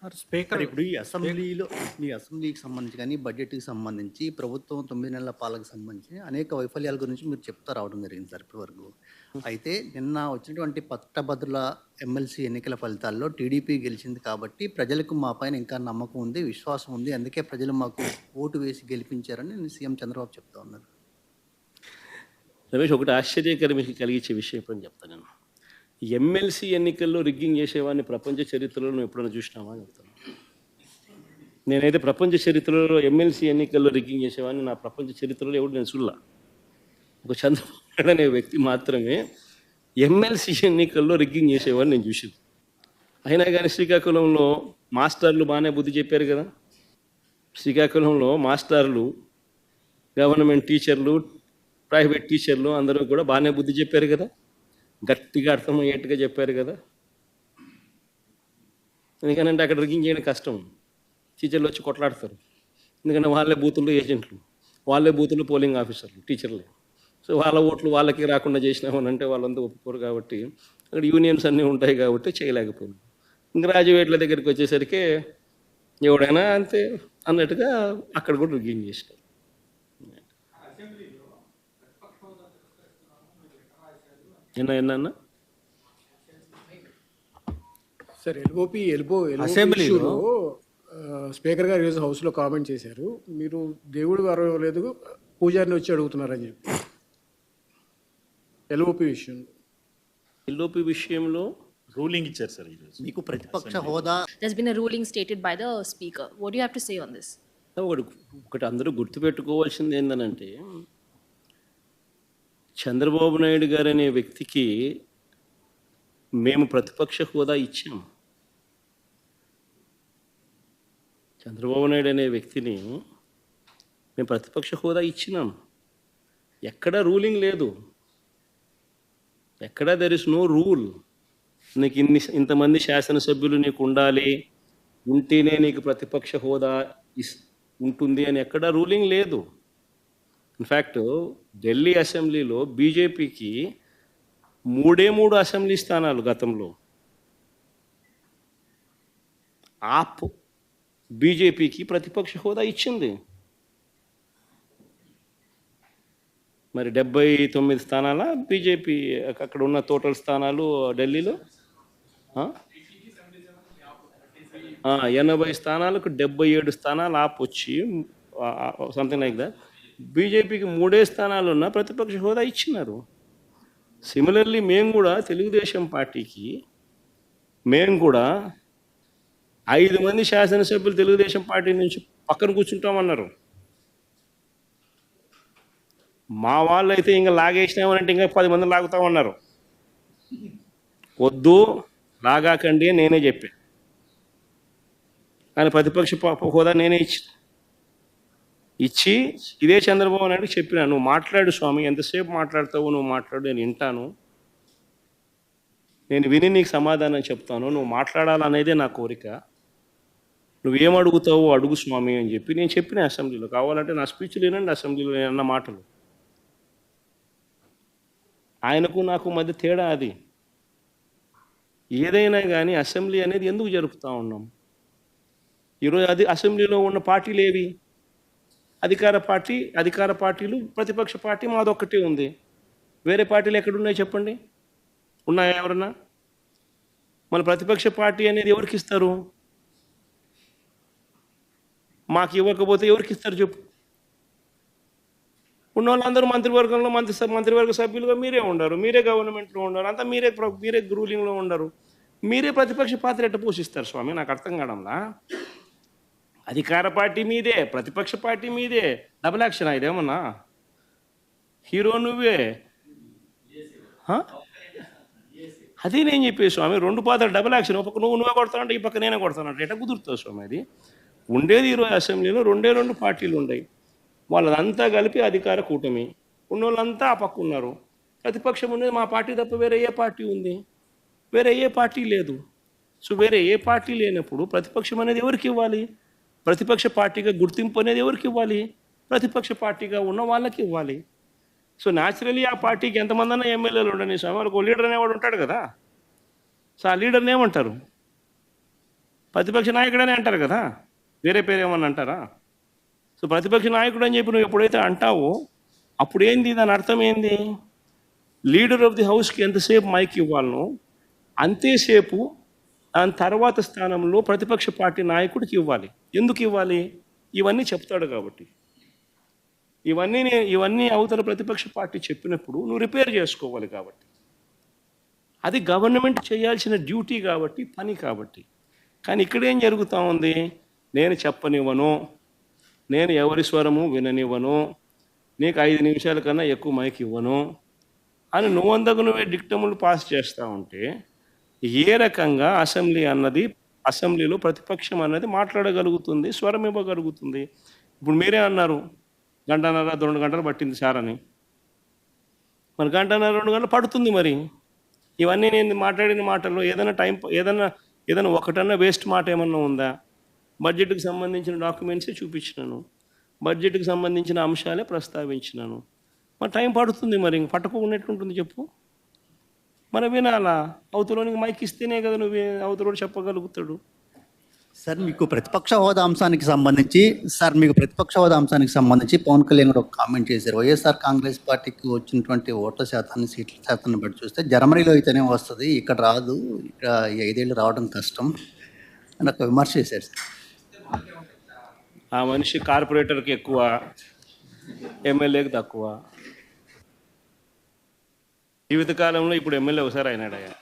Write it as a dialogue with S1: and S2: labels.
S1: Sir speaker
S2: ఇప్పుడు ఈ అసెంబ్లీలో మీ అసెంబ్లీకి సంబంధించి కానీ బడ్జెట్‌కి సంబంధించి ప్రభుత్వం 9 నెలల పాలనకు సంబంధించి అనేక వైఫల్యాల గురించి మీరు చెప్తా రావడం జరిగింది సార్ ఇప్పటివరకు. అయితే నిన్న వచ్చినటువంటి పట్టభద్రుల ఎమ్మెల్సీ ఎన్నికల ఫలితాల్లో టీడీపీ గెలిచింది కాబట్టి ప్రజలకు మా పైన ఇంకా నమ్మకం ఉంది, విశ్వాసం ఉంది. అందుకే ప్రజలు మాకు ఓటు వేసి గెలిపించారని సీఎం చంద్రబాబు చెప్తా ఉన్నారు.
S3: రమేష్, ఒకటి ఆశ్చర్యకరం కలిగించే విషయం ఎప్పుడని చెప్తాను నేను. ఎమ్మెల్సీ ఎన్నికల్లో రిగ్గింగ్ చేసేవాడిని ప్రపంచ చరిత్రలో నువ్వు ఎప్పుడైనా చూసినావా అని చెప్తాను. నేనైతే ప్రపంచ చరిత్రలో ఎమ్మెల్సీ ఎన్నికల్లో రిగ్గింగ్ చేసేవాడిని నా ప్రపంచ చరిత్రలో ఎవడు నేను చూడలా. ఒక చంద్రబాబు నాయుడు అనే వ్యక్తి మాత్రమే ఎమ్మెల్సీ ఎన్నికల్లో రిగ్గింగ్ చేసేవాడిని నేను చూసింది. అయినా కానీ శ్రీకాకుళంలో మాస్టర్లు బాగానే బుద్ధి చెప్పారు కదా. శ్రీకాకుళంలో మాస్టర్లు, గవర్నమెంట్ టీచర్లు, ప్రైవేట్ టీచర్లు అందరూ కూడా బాగానే బుద్ధి చెప్పారు కదా, గట్టిగా అర్థమయ్యేట్టుగా చెప్పారు కదా. ఎందుకంటే అక్కడ రిగ్గింగ్ చేయడం కష్టం. టీచర్లు వచ్చి కొట్లాడతారు, ఎందుకంటే వాళ్ళే బూతులు ఏజెంట్లు, వాళ్ళే బూతులు పోలింగ్ ఆఫీసర్లు, టీచర్లే. సో వాళ్ళ ఓట్లు వాళ్ళకి రాకుండా చేసినామని అంటే వాళ్ళంతా ఒప్పుకోరు. కాబట్టి అక్కడ యూనియన్స్ అన్నీ ఉంటాయి కాబట్టి చేయలేకపోయింది. గ్రాడ్యుయేట్ల దగ్గరికి వచ్చేసరికి ఎవడైనా అంతే అన్నట్టుగా అక్కడ కూడా రిగ్గింగ్ చేసినారు. ఎన్న
S1: సార్ ఎల్బో
S4: అసెంబ్లీలో
S1: స్పీకర్ గారు ఈరోజు హౌస్లో కామెంట్ చేశారు, మీరు దేవుడు గారు లేదు పూజారిని వచ్చి అడుగుతున్నారని చెప్పి
S3: ఎల్ఓపి విషయంలో
S4: రూలింగ్ ఇచ్చారు సార్ ఈరోజు.
S2: మీకు ప్రతిపక్ష హోదా
S5: There's been a ruling stated by the speaker. What do you have to say on this?
S3: ఒకటి అందరూ గుర్తుపెట్టుకోవాల్సింది ఏంటనంటే, చంద్రబాబు నాయుడు గారు అనే వ్యక్తికి మేము ప్రతిపక్ష హోదా ఇచ్చాం. చంద్రబాబు నాయుడు అనే వ్యక్తిని మేము ప్రతిపక్ష హోదా ఇచ్చినాం. ఎక్కడా రూలింగ్ లేదు, ఎక్కడా దెర్ ఇస్ నో రూల్. నీకు ఇంతమంది శాసనసభ్యులు నీకు ఉండాలి, ఉంటేనే నీకు ప్రతిపక్ష హోదా ఉంటుంది అని ఎక్కడా రూలింగ్ లేదు. ఇన్ఫ్యాక్ట్ ఢిల్లీ అసెంబ్లీలో బీజేపీకి 3 అసెంబ్లీ స్థానాలు గతంలో. ఆప్ బీజేపీకి ప్రతిపక్ష హోదా ఇచ్చింది. మరి 79 స్థానాల బీజేపీ అక్కడ ఉన్న టోటల్ స్థానాలు ఢిల్లీలో 80 స్థానాలకు 77 స్థానాలు ఆప్ వచ్చి సంథింగ్ లైక్ దట్. బీజేపీకి 3 స్థానాలు ఉన్న ప్రతిపక్ష హోదా ఇచ్చినారు. సిమిలర్లీ మేము కూడా తెలుగుదేశం పార్టీకి కూడా 5 మంది శాసనసభ్యులు తెలుగుదేశం పార్టీ నుంచి పక్కన కూర్చుంటామన్నారు. మా వాళ్ళు అయితే ఇంకా లాగేసినామనంటే ఇంకా 10 మంది లాగుతామన్నారు. వద్దు లాగాకండి నేనే చెప్పాను, కానీ ప్రతిపక్ష హోదా నేనే ఇచ్చి ఇదే చంద్రబాబు నాయుడు చెప్పినా, నువ్వు మాట్లాడు స్వామి, ఎంతసేపు మాట్లాడతావు నువ్వు మాట్లాడు, నేను వింటాను, నేను విని నీకు సమాధానం చెప్తాను, నువ్వు మాట్లాడాలనేదే నా కోరిక, నువ్వేం అడుగుతావో అడుగు స్వామి అని చెప్పి నేను చెప్పిన అసెంబ్లీలో. కావాలంటే నా స్పీచ్లు వినండి, అసెంబ్లీలో నేను అన్న మాటలు. ఆయనకు నాకు మధ్య తేడా అది. ఏదైనా కానీ అసెంబ్లీ అనేది ఎందుకు జరుపుతూ ఉన్నాం? ఈరోజు అసెంబ్లీలో ఉన్న పార్టీలు ఏవి? అధికార పార్టీలు, ప్రతిపక్ష పార్టీ మాదొక్కటే ఉంది. వేరే పార్టీలు ఎక్కడున్నాయి చెప్పండి? ఉన్నాయా ఎవరన్నా? మన ప్రతిపక్ష పార్టీ అనేది ఎవరికి ఇస్తారు? మాకు ఇవ్వకపోతే ఎవరికి ఇస్తారు చెప్పు? ఉన్న వాళ్ళందరూ మంత్రివర్గంలో మంత్రివర్గ సభ్యులుగా మీరే ఉండరు, మీరే గవర్నమెంట్లో ఉండరు, అంతా మీరే రూలింగ్లో ఉండరు. మీరే ప్రతిపక్ష పాత్ర ఎట్ట పోషిస్తారు స్వామి? నాకు అర్థం కావడంలా. అధికార పార్టీ మీదే, ప్రతిపక్ష పార్టీ మీదే, డబుల్ యాక్షన్ ఇదేమన్నా? హీరో నువ్వే. అదే నేను చెప్పే స్వామి, 2 పాత్రలు డబుల్ యాక్షన్. ఒక పక్క నువ్వే కొడతానంటే ఈ పక్క నేనే కొడతానంటే ఎట్లా కుదురుతుంది స్వామి? అది ఉండేది ఈరోజు అసెంబ్లీలో 2 పార్టీలు ఉన్నాయి. వాళ్ళదంతా కలిపి అధికార కూటమి. ఉన్నోళ్ళంతా ఆ పక్క ఉన్నారు. ప్రతిపక్షం ఉండేది మా పార్టీ తప్ప వేరే ఏ పార్టీ ఉంది? వేరే ఏ పార్టీ లేదు. సో వేరే ఏ పార్టీ లేనప్పుడు ప్రతిపక్షం అనేది ఎవరికి ఇవ్వాలి? ప్రతిపక్ష పార్టీగా గుర్తింపు అనేది ఎవరికి ఇవ్వాలి? ప్రతిపక్ష పార్టీగా ఉన్న వాళ్ళకి ఇవ్వాలి. సో న్యాచురలీ ఆ పార్టీకి ఎంతమంది అన్నా ఎమ్మెల్యేలు ఉండని స్వామి, వాళ్ళకి లీడర్ అనేవాడు ఉంటాడు కదా. సో ఆ లీడర్ని ఏమంటారు? ప్రతిపక్ష నాయకుడని అంటారు కదా, వేరే పేరు ఏమన్నా అంటారా? సో ప్రతిపక్ష నాయకుడు అని చెప్పి నువ్వు ఎప్పుడైతే అంటావో అప్పుడు ఏంది, దాని అర్థం ఏంది? లీడర్ ఆఫ్ ది హౌస్కి ఎంతసేపు మైక్ ఇవ్వాలనో అంతేసేపు దాని తర్వాత స్థానంలో ప్రతిపక్ష పార్టీ నాయకుడికి ఇవ్వాలి. ఎందుకు ఇవ్వాలి? ఇవన్నీ చెప్తాడు కాబట్టి. ఇవన్నీ అవతల ప్రతిపక్ష పార్టీ చెప్పినప్పుడు నువ్వు రిపేర్ చేసుకోవాలి కాబట్టి. అది గవర్నమెంట్ చేయాల్సిన డ్యూటీ కాబట్టి, పని కాబట్టి. కానీ ఇక్కడ ఏం జరుగుతూ ఉంది? నేను చెప్పనివ్వను, నేను ఎవరి స్వరము విననివ్వను, నీకు 5 నిమిషాల కన్నా ఎక్కువ మైక్ ఇవ్వను అని నువ్వే డిక్టములు పాస్ చేస్తూ ఉంటే ఏ రకంగా అసెంబ్లీలో ప్రతిపక్షం అన్నది మాట్లాడగలుగుతుంది, స్వరం ఇవ్వగలుగుతుంది? ఇప్పుడు మీరే అన్నారు 1.5 2 గంటలు పట్టింది సార్ అని. మరి 1.5 2 గంటలు పడుతుంది. మరి ఇవన్నీ నేను మాట్లాడిన మాటల్లో ఏదైనా ఒకటన్నా వేస్ట్ మాట ఏమన్నా ఉందా? బడ్జెట్కి సంబంధించిన డాక్యుమెంట్సే చూపించినాను, బడ్జెట్కి సంబంధించిన అంశాలే ప్రస్తావించినాను. మరి టైం పడుతుంది. మరి ఇంక పట్టుకోకుండా ఎట్లుంటుంది చెప్పు? మరి వినాలా? అవతలోనికి మైక్ ఇస్తేనే కదా నువ్వు అవతలోడు చెప్పగలుగుతాడు.
S2: సార్ మీకు ప్రతిపక్ష హోదా అంశానికి సంబంధించి పవన్ కళ్యాణ్ గారు ఒక కామెంట్ చేశారు. వైఎస్ఆర్ కాంగ్రెస్ పార్టీకి వచ్చినటువంటి ఓట్ల శాతాన్ని, సీట్ల శాతాన్ని బట్టి చూస్తే జర్మనీలో అయితేనే వస్తుంది, ఇక్కడ రాదు, ఇక్కడ 5 ఏళ్ళు రావడం కష్టం అని ఒక విమర్శ చేశారు సార్.
S3: ఆ మనిషి కార్పొరేటర్కి ఎక్కువ, ఎమ్మెల్యేకి తక్కువ. జీవితకాలంలో ఇప్పుడు ఎమ్మెల్యే ఒకసారి అయినాడయ్యా.